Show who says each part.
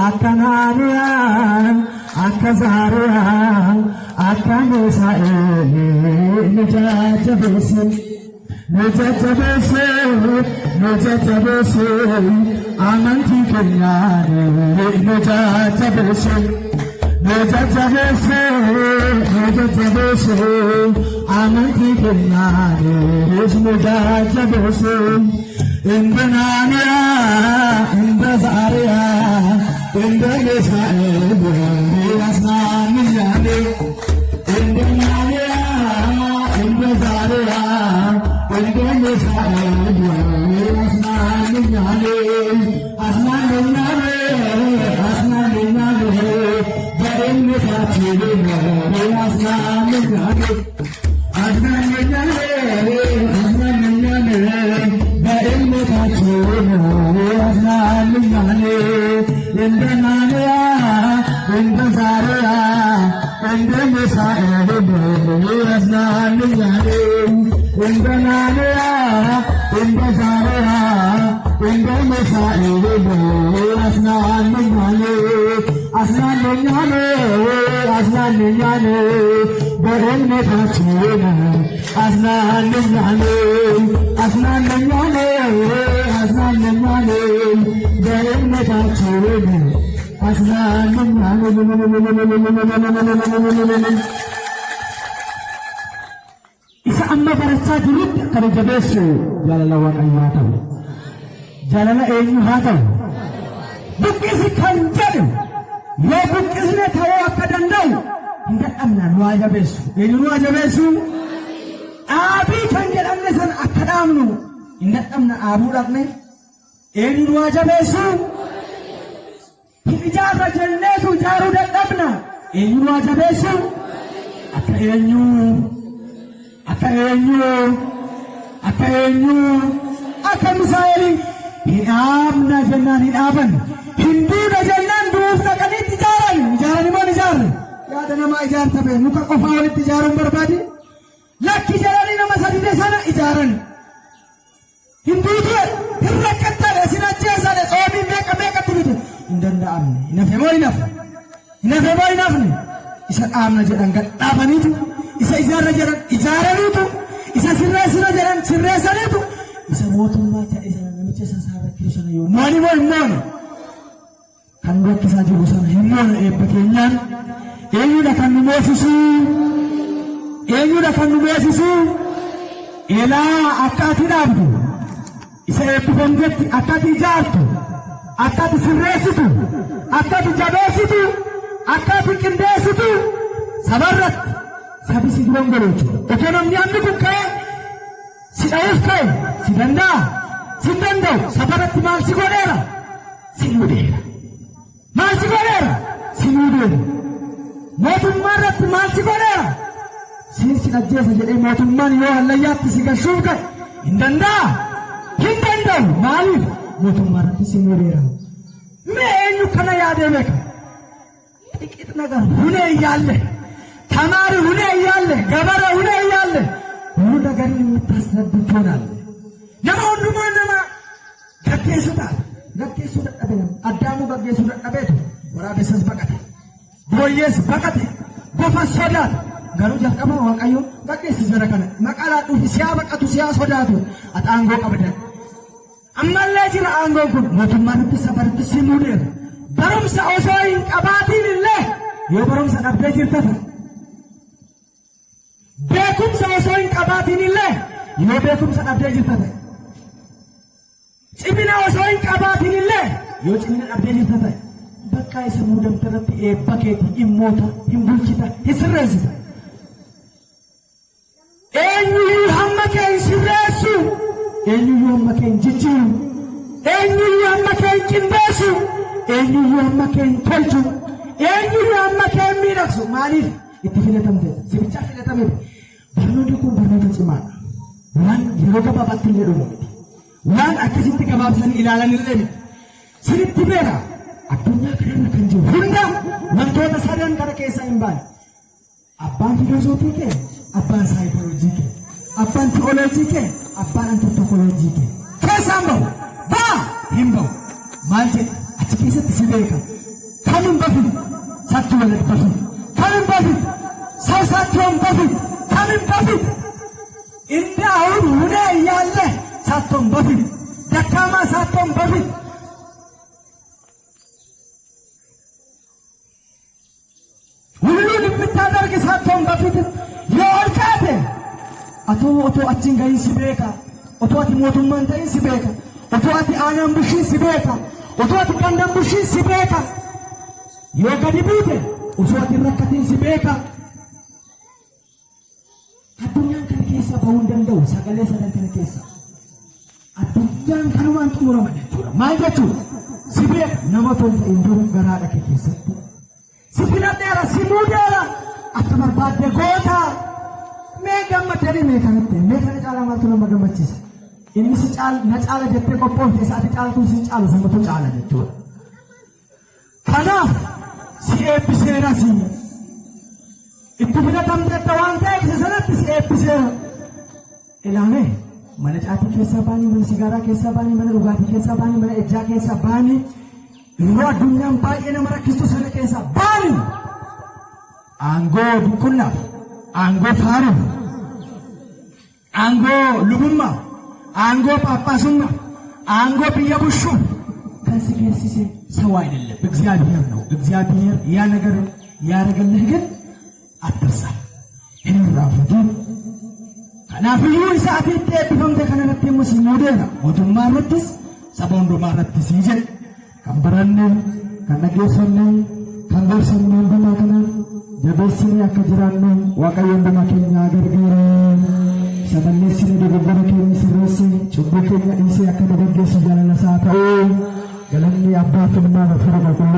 Speaker 1: Akanania, Akazaria, Akamusae, Nujatabesu, Nujatabesu, Amanti Kenyani, Nujatabesu, Nujatabesu, Amanti Kenyani, Nujatabesu, Indanania, Indazaria, Indanesae, Asnaniyani, Indanania, Indazaria, Indanesae, Asnaniyani, Asnaniyani, Asnaniyani, Barinmekachiri, Asnaniyani, Asnaniyani, Asnaniyani, Barinmekachiri, Asnaniyani, Indanania, Indazaria, Indanesae, Asnaniyani, Indanania, Indazaria, Indanesae, Asnaniyani, Asnaniyani, Asnaniyani, Barinmekachiri, Asnaniyani, Asnaniyani, Asnaniyani, Barinmekachiri, Asnaniyani. Isa amma barachaa jirutti akkana jabeessu jaalala Waaqayyoo ta'u. Jaalala eenyu haa ta'u? Buqqisi kan jedhu yoo buqqisne ta'uu akka danda'u hin dadhabnaan nu haa jabeessu. Eenyu nu haa jabeessu? Dhaabii kan jedhamne san akka dhaabnu hin dadhabna dhaabuu dhaqne. Eenyu nu haa jabeessu? Hin ijaarra jenneetu ijaaruu dadhabna. Eenyu nu haa jabeessu? Akka eenyu? Akka Misaa'eli hidhaabna jennaan hidhaaban hinduudha jennaan duuf dhaqaniitti ijaaran immoo ijaarre yaada namaa ijaarta bee muka qofaa walitti ijaaruun barbaade lakki jedhanii nama sadide sana ijaaran hinduutu hin rakkattane isin ajjeesane xoobii meeqatti fide hin danda'amne hin hafe moo hin hafne isa dhaabna jedhan gad dhaabaniitu isa ijaarra jedhan ijaaraniitu isa sirreessina jedhan sirreessaniitu isa mootummaa ta'e sana namicha sassaabachuu sana yoo mooni moo hin moone kan rakkisaa jiru sana hin moone eebba keenyaan eenyudha kan nu moosisu elaa akka ati dhaabdu isa eebbifamtetti akka ati ijaartu akka ati sirreessitu akka ati jabeessitu akka ati qindeessitu sabarratti sabi si gongolochu otoo namni hammi kun ka'e si dha'uuf ka'e si danda'a si hin danda'u sabaratti maal si godheera si muudeera maal si godheera si muudeera mootummaa irratti maal si godheera si ajjeesa jedhee mootummaan yoo hallayyaatti si gashuuf ka'e hin danda'a hin danda'u maaliif mootummaa irratti si muudeera mee eenyu kana yaadee beeka xiqqit nagar hunee yaalle tamaari hunee yaalle gabara hunee yaalle hunda gari mutaasabbichoonal nama hundumaa nama gaggeessuu dadhabe addaamu gaggeessuu dadhabeetu waraabessas baqate booyyees baqate gofas sodaatu garuu jalqaba Waaqayyo gaggeessisara kana maqaalaa dhufi siyaa baqatu siyaa sodaatu ati aangoo qabdan ammallee jira aangoon kun mootummaanitti sabaritti si muudeera barumsa osoo hin qabaatiin illee yoo barumsa dhabdee jirtata beekumsa osoo hin qabaatiin illee yoo beekumsa dhabdee jirtata cimina osoo hin qabaatiin illee yoo cimina dhabdee jirtata bakka isa muudamte irratti eebba keetii dhimmoota hin bulchita hin sirreessita eenyuyyuu hamma kee hin sirreessu eenyuyyuu hamma kee hin jijjiiru eenyuyyuu hamma kee hin qindeessu eenyuyyuu hamma kee hin tolchu eenyuyyuu hamma kee hin miidhagsu maaliif itti filatamte sibicha filatame barnoonni kun barnoota cimaadha waan yeroo gabaabaatti illee dhumu miti waan akkasitti gabaabsanii ilaalan illee miti sirriitti beeka addunyaa kanarra kan jiru hunda wantoota sadan kana keessaa hin baane abbaan filosoofii kee abbaan saayikooloojii kee abbaan tiyooloojii kee abbaan antropooloojii kee keessaan bahu baa hin bahu maal jedhe achi keessatti si beeka. Kanin bafin sattuu waliin bafin. Kanin bafin sattuun bafin. Kanin bafin inni ahun hunee iyyaalle sattuun bafin. Dakkaamaa sattuun bafin. Hulluun immittaanargi sattuun bafin yoo ol kaate otoo achiin gahin si beeka. Otoo ati mootummaan ta'in si beeka. Otoo ati aanaan bushiin si beeka. Otoo ati qandaan bushiin si beeka. Yoo gadi buute osoo ati rakkatiin si beeka. Addunyaan kana keessa bahuu hin danda'u sagalee sadan kana keessa. Addunyaan kanumaan xumurama jechuudha. Maal jechuudha? Si beeka nama tolta hin jiru garaadha kee keessatti. Si filadheera si muudeera akka barbaadde goota. Mee gammadanii mee kanatti mee kana caalaa maaltu nama gammachiisa? Inni si na caala jettee qophoofte isa ati caaltuun si caalu sanbatu caala jechuudha. Kanaaf si eebbiseera si itti filatamtetta waan ta'eef isa sanatti si eebbiseera. Ilaamee mana caatii keessaa baanii, mana sigaaraa keessaa baanii, mana dhugaatii keessaa baanii, mana ejjaa keessaa baanii, yeroo addunyaan baay'ee nama rakkistu sana keessaa baanii. Aangoo dukkulaaf, aangoo faaruuf, aangoo lubummaa, aangoo ጳጳሱና አangoo biyya bushuuf kan si geessise ሰው አይደለም እግዚአብሔር ነው። እግዚአብሔር ያ ነገር ያደረገልህ ግን አትርሳ። እንራፈዱ ከናፍዩ ሰዓት እብፈምተ ከነነቴ ሙሲሞዴና ሞቱማረትስ ሰቦንዶማረትስ ይጀል ከንበረነ ከነጌሰነ ከንበርሰነ እንደማከና ጀበስኒ አከጅራነ ዋቀየን እንደማከኛ አገርገረ ሰበለስኒ ደገበረ ከኒ ሲረስ ጭቦከኛ ኢሲ አከደገስ ጃለነሳ ታው ገለኒ አባትና መፈረ ቆሎ